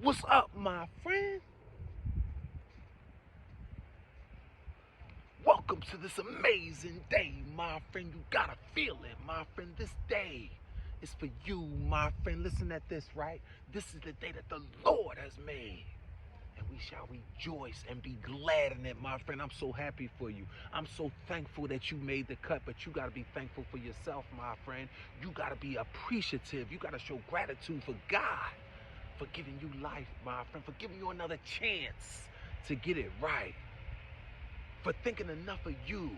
What's up, my friend? Welcome to this amazing day, my friend. You gotta feel it, my friend. This day is for you, my friend. Listen at this, right? This is the day that the Lord has made. And we shall rejoice and be glad in it, my friend. I'm so happy for you. I'm so thankful that you made the cut, but you got to be thankful for yourself, my friend. You got to be appreciative. You got to show gratitude for God for giving you life, my friend, for giving you another chance to get it right, for thinking enough of you,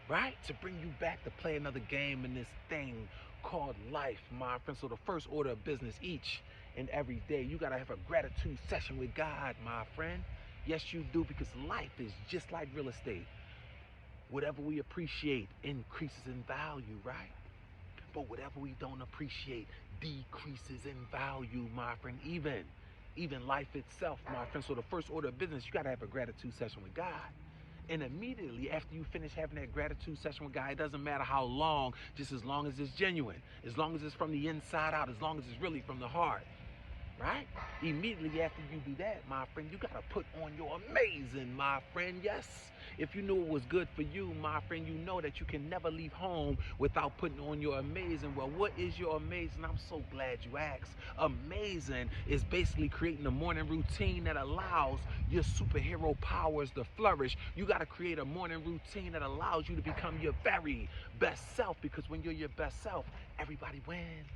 right, to bring you back to play another game in this thing called life, my friend. So the first order of business each and every day, you got to have a gratitude session with God, my friend. Yes, you do, because life is just like real estate. Whatever we appreciate increases in value, right? But whatever we don't appreciate decreases in value, my friend. Even life itself, my friend. So the first order of business, you got to have a gratitude session with God. And immediately after you finish having that gratitude session with God, it doesn't matter how long, just as long as it's genuine, as long as it's from the inside out, as long as it's really from the heart, right? Immediately after you do that, my friend, you got to put on your amazing, my friend. Yes, if you knew it was good for you, my friend, you know that you can never leave home without putting on your amazing. Well, what is your amazing? I'm so glad you asked. Amazing is basically creating a morning routine that allows your superhero powers to flourish. You got to create a morning routine that allows you to become your very best self, because when you're your best self, everybody wins.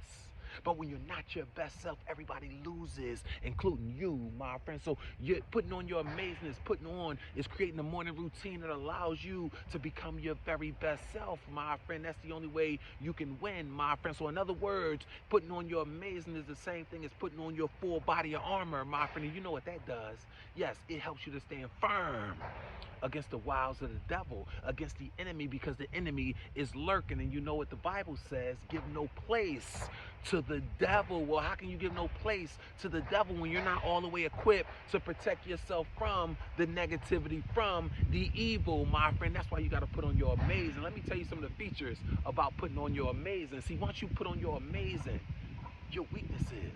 But when you're not your best self, everybody loses, including you, my friend. So you're putting on your amazingness, is creating a morning routine that allows you to become your very best self, my friend. That's the only way you can win, my friend. So in other words, putting on your amazing is the same thing as putting on your full body of armor, my friend. And you know what that does? Yes, it helps you to stand firm against the wiles of the devil, against the enemy, because the enemy is lurking. And you know what the Bible says? Give no place to the devil. Well, how can you give no place to the devil when you're not all the way equipped to protect yourself from the negativity, from the evil, my friend? That's why you got to put on your amazing. Let me tell you some of the features about putting on your amazing. See, once you put on your amazing, your weaknesses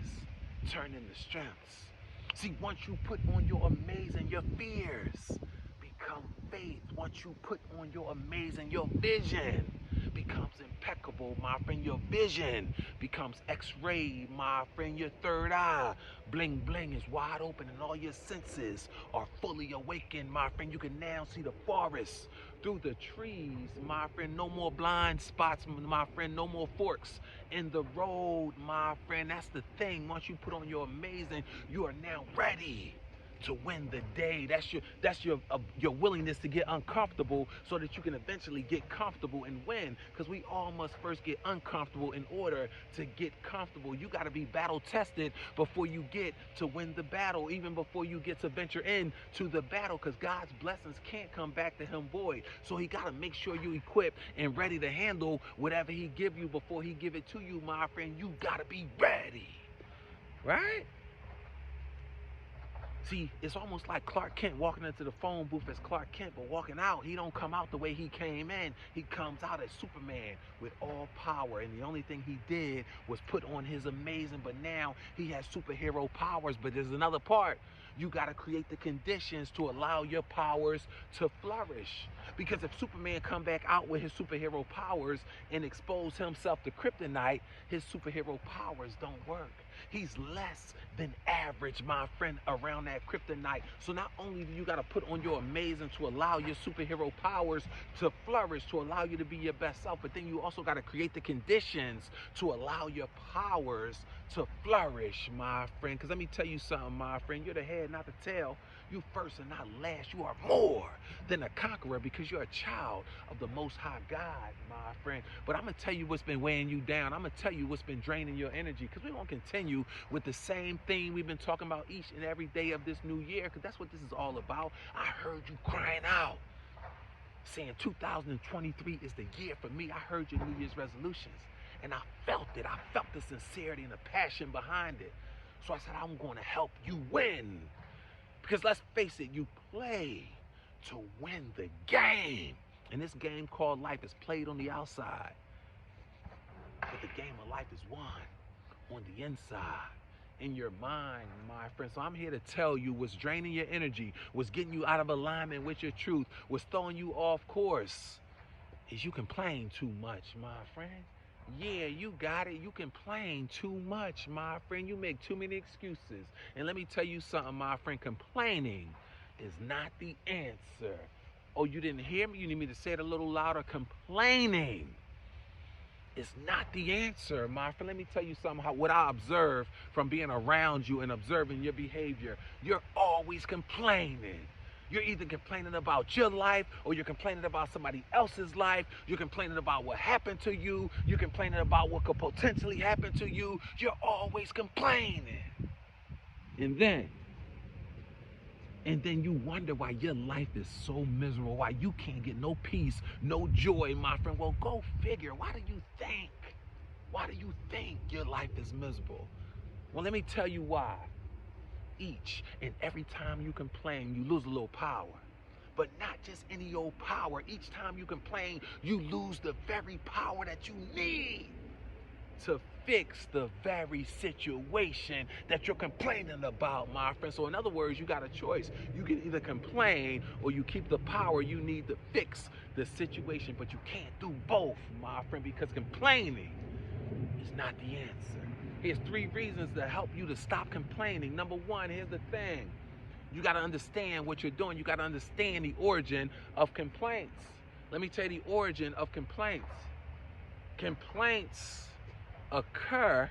turn into strengths. See, once you put on your amazing, your fears become faith. Once you put on your amazing, your vision becomes impeccable, my friend. Your vision becomes x-ray, my friend. Your third eye, bling bling, is wide open and all your senses are fully awakened, my friend. You can now see the forest through the trees, my friend. No more blind spots, my friend. No more forks in the road, my friend. That's the thing. Once you put on your amazing, you are now ready to win the day. That's your willingness to get uncomfortable so that you can eventually get comfortable and win. Because we all must first get uncomfortable in order to get comfortable. You got to be battle tested before you get to win the battle, even before you get to venture into the battle, because God's blessings can't come back to him void. So he got to make sure you equipped and ready to handle whatever he give you before he give it to you, my friend. You got to be ready, right? See, it's almost like Clark Kent walking into the phone booth as Clark Kent, but walking out, he don't come out the way he came in. He comes out as Superman with all power, and the only thing he did was put on his amazing, but now he has superhero powers. But there's another part. You got to create the conditions to allow your powers to flourish. Because if Superman come back out with his superhero powers and expose himself to kryptonite, his superhero powers don't work. He's less than average, my friend, around that kryptonite. So not only do you got to put on your amazing to allow your superhero powers to flourish, to allow you to be your best self, but then you also got to create the conditions to allow your powers to flourish, my friend. Because let me tell you something, my friend. You're the head, not the tail. You first and not last. You are more than a conqueror because you're a child of the Most High God, my friend. But I'm going to tell you what's been weighing you down. I'm going to tell you what's been draining your energy, because we're going to continue with the same thing we've been talking about each and every day of this new year, because that's what this is all about. I heard you crying out, saying 2023 is the year for me. I heard your New Year's resolutions, and I felt it. I felt the sincerity and the passion behind it. So I said, I'm going to help you win. Because let's face it, you play to win the game. And this game called life is played on the outside, but the game of life is won on the inside. in your mind, my friend. So I'm here to tell you what's draining your energy, what's getting you out of alignment with your truth, what's throwing you off course is you complain too much, my friend. Yeah, you got it. You complain too much, my friend. You make too many excuses. And let me tell you something, my friend. Complaining is not the answer. Oh, you didn't hear me? You need me to say it a little louder? Complaining is not the answer, my friend. Let me tell you something. What I observe from being around you and observing your behavior, you're always complaining. You're either complaining about your life or you're complaining about somebody else's life. You're complaining about what happened to you. You're complaining about what could potentially happen to you. You're always complaining. And then you wonder why your life is so miserable, why you can't get no peace, no joy, my friend. Well, go figure. Why do you think? Why do you think your life is miserable? Well, let me tell you why. Each and every time you complain, you lose a little power. But not just any old power. Each time you complain, you lose the very power that you need to fix the very situation that you're complaining about, my friend. So in other words, you got a choice. You can either complain or you keep the power you need to fix the situation, but you can't do both, my friend, because complaining is not the answer. Here's 3 reasons to help you to stop complaining. Number 1, here's the thing. You got to understand what you're doing. You got to understand the origin of complaints. Let me tell you the origin of complaints. Complaints occur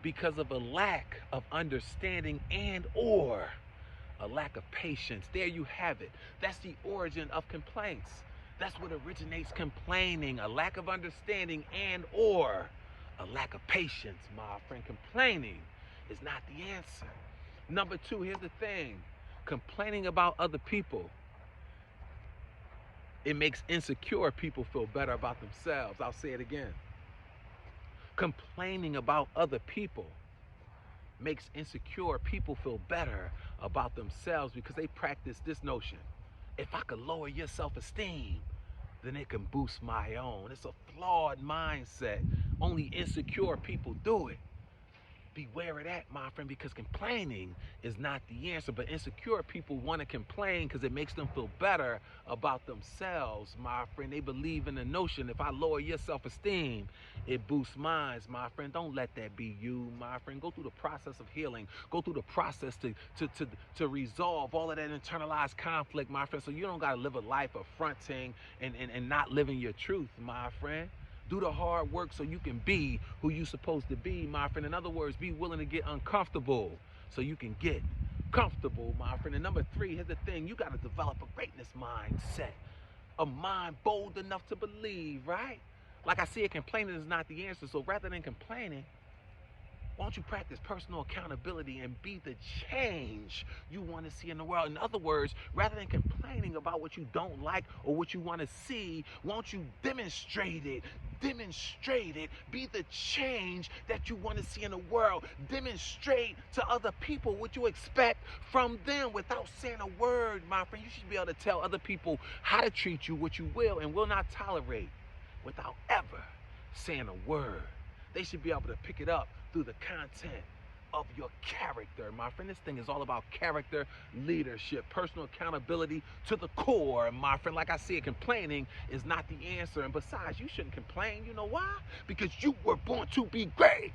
because of a lack of understanding and or a lack of patience. There you have it. That's the origin of complaints. That's what originates complaining, a lack of understanding and or a lack of patience, my friend. Complaining is not the answer. Number 2, here's the thing. Complaining about other people, it makes insecure people feel better about themselves. I'll say it again. Complaining about other people makes insecure people feel better about themselves because they practice this notion. If I could lower your self-esteem, then it can boost my own. It's a flawed mindset. Only insecure people do it. Beware of that, my friend, because complaining is not the answer. But insecure people want to complain because it makes them feel better about themselves, my friend. They believe in the notion, if I lower your self-esteem, it boosts mine, my friend. Don't let that be you, my friend. Go through the process of healing. Go through the process to resolve all of that internalized conflict, my friend, so you don't got to live a life of fronting and not living your truth, my friend. Do the hard work so you can be who you're supposed to be, my friend. In other words, be willing to get uncomfortable so you can get comfortable, my friend. And number 3, here's the thing. You got to develop a greatness mindset. A mind bold enough to believe, right? Like I said, complaining is not the answer. So rather than complaining, why don't you practice personal accountability and be the change you want to see in the world? In other words, rather than complaining about what you don't like or what you want to see, why don't you demonstrate it? Demonstrate it. Be the change that you want to see in the world. Demonstrate to other people what you expect from them without saying a word, my friend. You should be able to tell other people how to treat you, what you will and will not tolerate without ever saying a word. They should be able to pick it up through the content of your character, my friend. This thing is all about character, leadership, personal accountability to the core, my friend. Like I said, complaining is not the answer. And besides, you shouldn't complain. You know why? Because you were born to be great.